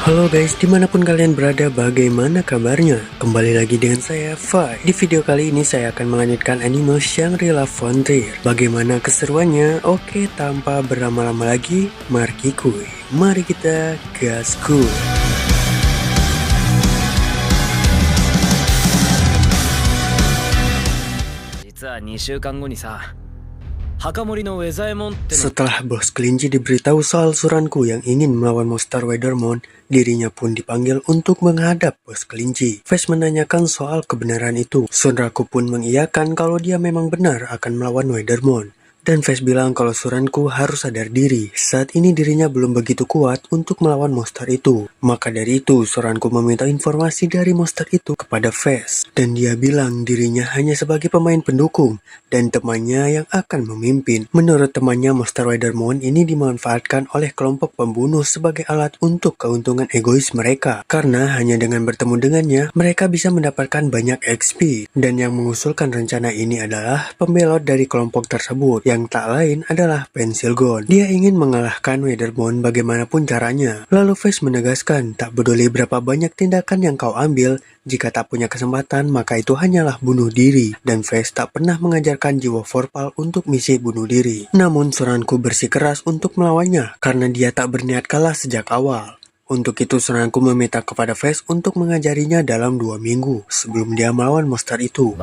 Halo guys, dimanapun kalian berada, bagaimana kabarnya? Kembali lagi dengan saya, Fai. Di video kali ini saya akan melanjutkan anime Shangri-La Frontier. Bagaimana keseruannya? Oke, tanpa berlama-lama lagi, mari kita gaskuy. 実は2週間後にさ、墓守のウェザエモンっての Setelah bos kelinci diberitahu soal suranku yang ingin melawan monster Weathermon, dirinya pun dipanggil untuk menghadap bos kelinci. Face menanyakan soal kebenaran itu. Sunraku pun mengiyakan kalau dia memang benar akan melawan Weathermon. Dan Face bilang kalau Suranku harus sadar diri, saat ini dirinya belum begitu kuat untuk melawan monster itu. Maka dari itu, Suranku meminta informasi dari monster itu kepada Face. Dan dia bilang dirinya hanya sebagai pemain pendukung, dan temannya yang akan memimpin. Menurut temannya, monster Weathermon ini dimanfaatkan oleh kelompok pembunuh sebagai alat untuk keuntungan egois mereka. Karena hanya dengan bertemu dengannya, mereka bisa mendapatkan banyak XP. Dan yang mengusulkan rencana ini adalah pembelot dari kelompok tersebut, yang tak lain adalah Pensilgon. Dia ingin mengalahkan Weathermon bagaimanapun caranya. Lalu Face menegaskan, tak peduli berapa banyak tindakan yang kau ambil, jika tak punya kesempatan maka itu hanyalah bunuh diri. Dan Face tak pernah mengajarkan jiwa Vorpal untuk misi bunuh diri. Namun Suranku bersikeras untuk melawannya karena dia tak berniat kalah sejak awal. Untuk itu Suranku meminta kepada Face untuk mengajarinya dalam 2 minggu sebelum dia melawan monster itu.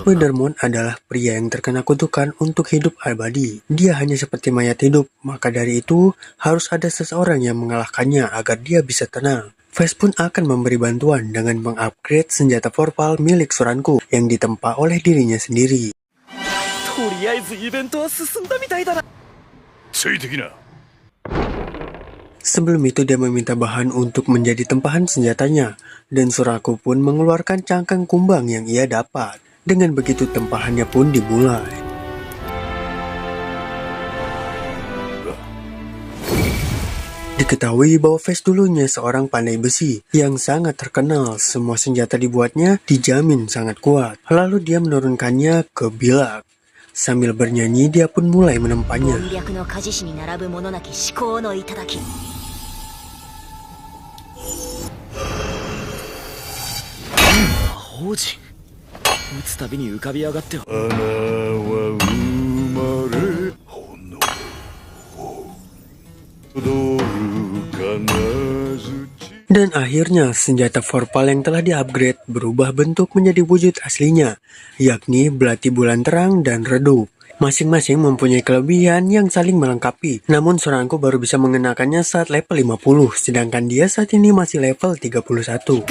Weathermon adalah pria yang terkena kutukan untuk hidup abadi. Dia hanya seperti mayat hidup, maka dari itu harus ada seseorang yang mengalahkannya agar dia bisa tenang. Face pun akan memberi bantuan dengan mengupgrade senjata Vorpal milik Suranku yang ditempa oleh dirinya sendiri. Sebelum itu dia meminta bahan untuk menjadi tempahan senjatanya, dan Suranku pun mengeluarkan cangkang kumbang yang ia dapat. Dengan begitu tempahannya pun dimulai. Diketahui bahwa Face dulunya seorang pandai besi yang sangat terkenal. Semua senjata dibuatnya dijamin sangat kuat. Lalu dia menurunkannya ke Bilak. Sambil bernyanyi dia pun mulai menempanya. Dan akhirnya senjata Vorpal yang telah di-upgrade berubah bentuk menjadi wujud aslinya, yakni belati bulan terang dan redup. Masing-masing mempunyai kelebihan yang saling melengkapi. Namun Suranku baru bisa mengenakannya saat level 50, sedangkan dia saat ini masih level 31.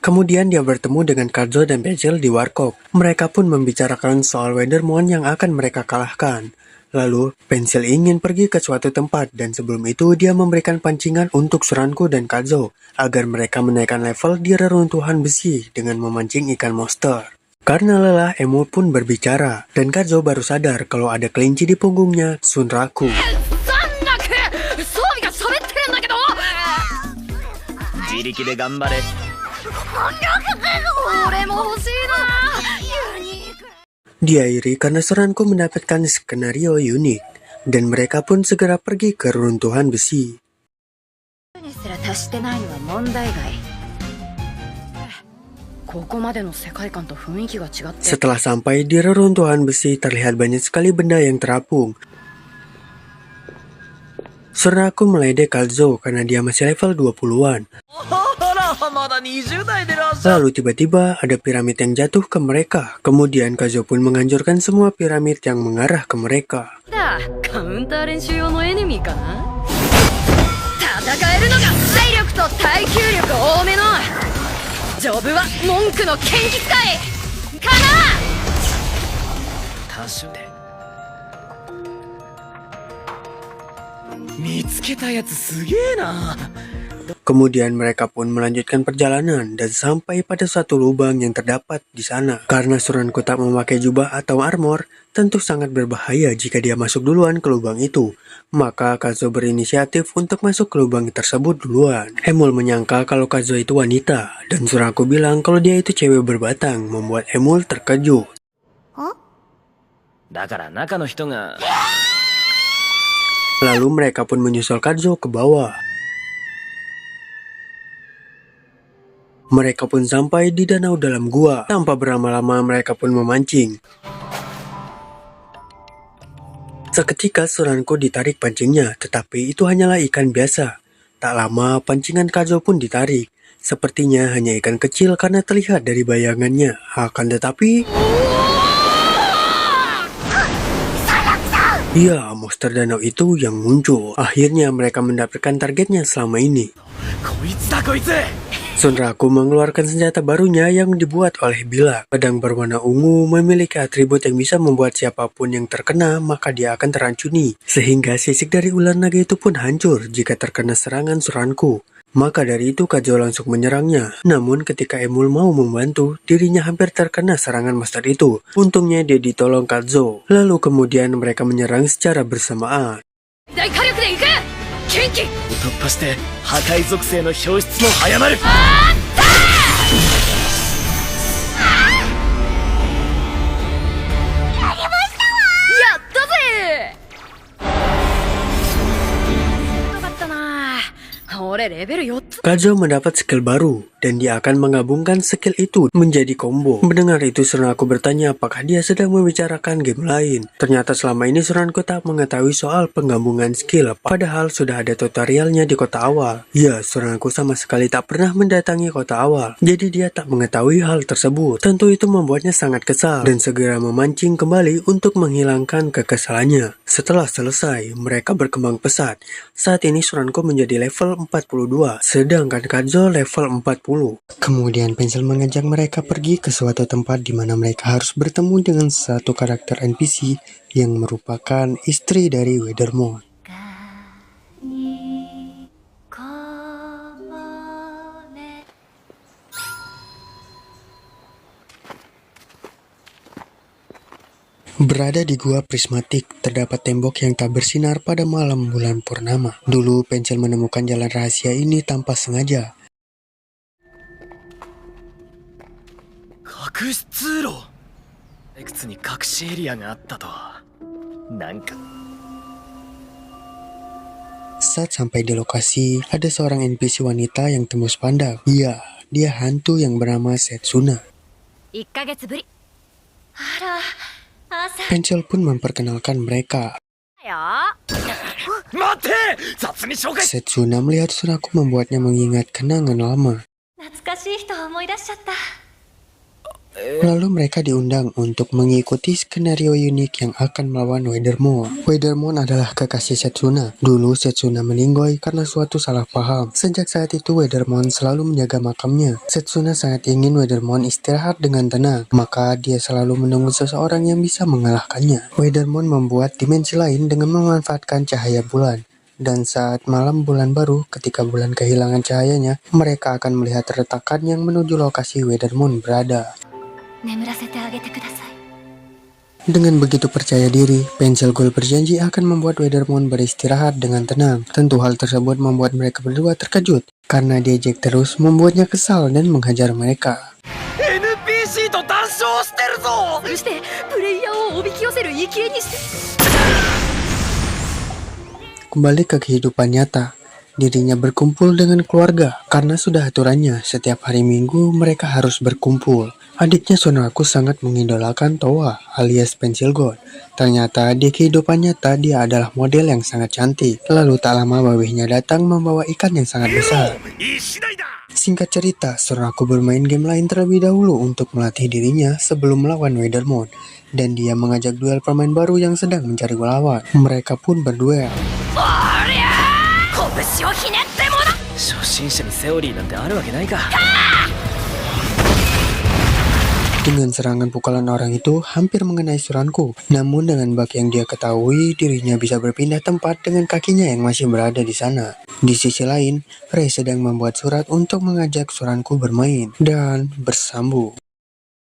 Kemudian dia bertemu dengan Kazo dan Basil di warkop. Mereka pun membicarakan soal Weathermon yang akan mereka kalahkan. Lalu, Pensil ingin pergi ke suatu tempat dan sebelum itu dia memberikan pancingan untuk Suranku dan Kazo agar mereka menaikkan level di reruntuhan besi dengan memancing ikan monster. Karena lelah, Emo pun berbicara dan Kazo baru sadar kalau ada kelinci di punggungnya Sunraku. Dia iri karena Suranku mendapatkan skenario unik, dan mereka pun segera pergi ke runtuhan besi. Setelah sampai di reruntuhan besi, terlihat banyak sekali benda yang terapung. Suranku meledek Kazo karena dia masih level 20-an. Lalu tiba-tiba ada piramid yang jatuh ke mereka. Kemudian Kazo pun menghancurkan semua piramid yang mengarah ke mereka. Kemudian mereka pun melanjutkan perjalanan dan sampai pada suatu lubang yang terdapat di sana. Karena Suranku tak memakai jubah atau armor, tentu sangat berbahaya jika dia masuk duluan ke lubang itu. Maka Kazuo berinisiatif untuk masuk ke lubang tersebut duluan. Emul menyangka kalau Kazuo itu wanita, dan Suranku bilang kalau dia itu cewek berbatang, membuat Emul terkejut. だから中の人が Lalu mereka pun menyusul Kazuo ke bawah. Mereka pun sampai di danau dalam gua. Tanpa berlama-lama mereka pun memancing. Seketika Suranku ditarik pancingnya, tetapi itu hanyalah ikan biasa. Tak lama pancingan Kazuo pun ditarik. Sepertinya hanya ikan kecil karena terlihat dari bayangannya. Akan tetapi... ya, monster danau itu yang muncul. Akhirnya mereka mendapatkan targetnya selama ini. こいつだこいつ Sunraku mengeluarkan senjata barunya yang dibuat oleh Bilak. Pedang berwarna ungu memiliki atribut yang bisa membuat siapapun yang terkena maka dia akan terancuni. Sehingga sisik dari ular naga itu pun hancur jika terkena serangan Suranku. Maka dari itu Kazuo langsung menyerangnya. Namun ketika Emul mau membantu, dirinya hampir terkena serangan monster itu. Untungnya dia ditolong Kazuo. Lalu kemudian mereka menyerang secara bersamaan. 大火力で行く元気突破して破壊属性の表出も早まる やったぜよかったな俺レベル4つ Kazuo mendapat skill baru, dan dia akan menggabungkan skill itu menjadi combo. Mendengar itu Suranku bertanya apakah dia sedang membicarakan game lain. Ternyata selama ini Suranku tak mengetahui soal penggabungan skill, padahal sudah ada tutorialnya di kota awal. Ya, Suranku sama sekali tak pernah mendatangi kota awal, jadi dia tak mengetahui hal tersebut. Tentu itu membuatnya sangat kesal, dan segera memancing kembali untuk menghilangkan kekesalannya. Setelah selesai, mereka berkembang pesat. Saat ini Suranku menjadi level 42, sedangkan Kazuo level 40. Kemudian Pensil mengajak mereka pergi ke suatu tempat di mana mereka harus bertemu dengan satu karakter NPC yang merupakan istri dari Weathermon. Berada di gua prismatik, terdapat tembok yang tak bersinar pada malam bulan purnama. Dulu Pensil menemukan jalan rahasia ini tanpa sengaja. 隠し通路いくつに隠しエリアがあったとなんか Saat sampai di lokasi, ada seorang NPC wanita yang tembus pandang. Iya, dia hantu yang bernama Setsuna. 1ヶ月ぶりあら朝 Pensil pun memperkenalkan mereka. よ 待って雑に紹介 Setsuna melihat Suranku membuatnya mengingat kenangan lama. 懐かしい人を思い出しちゃった Lalu mereka diundang untuk mengikuti skenario unik yang akan melawan Weathermon. Weathermon adalah kekasih Setsuna. Dulu Setsuna meninggoy karena suatu salah paham. Sejak saat itu Weathermon selalu menjaga makamnya. Setsuna sangat ingin Weathermon istirahat dengan tenang, maka dia selalu menunggu seseorang yang bisa mengalahkannya. Weathermon membuat dimensi lain dengan memanfaatkan cahaya bulan. Dan saat malam bulan baru, ketika bulan kehilangan cahayanya, mereka akan melihat retakan yang menuju lokasi Weathermon berada. 眠らせてあげてください Dengan begitu percaya diri, Pensil Gold berjanji akan membuat Weathermon beristirahat dengan tenang. Tentu hal tersebut membuat mereka berdua terkejut, karena diejek terus membuatnya kesal dan menghajar mereka. NPC と談笑してるぞそしてプレイヤーをおびき寄せる生き餌にして Kembali ke kehidupan nyata, dirinya berkumpul dengan keluarga karena sudah aturannya setiap hari Minggu mereka harus berkumpul. Adiknya Sunaku sangat mengidolakan Towa alias Pensil Gold. Ternyata di kehidupan nyata dia adalah model yang sangat cantik. Lalu tak lama babehnya datang membawa ikan yang sangat besar. Singkat cerita, Sunaku bermain game lain terlebih dahulu untuk melatih dirinya sebelum melawan Weathermon. Dan dia mengajak duel pemain baru yang sedang mencari lawan. Mereka pun berduel. 拳をひねってもら 初心者にセオリーなんてあるわけないか Dengan serangan pukulan orang itu hampir mengenai Suranku. Namun dengan bak yang dia ketahui, dirinya bisa berpindah tempat dengan kakinya yang masih berada di sana. Di sisi lain, Ray sedang membuat surat untuk mengajak Suranku bermain dan bersambung.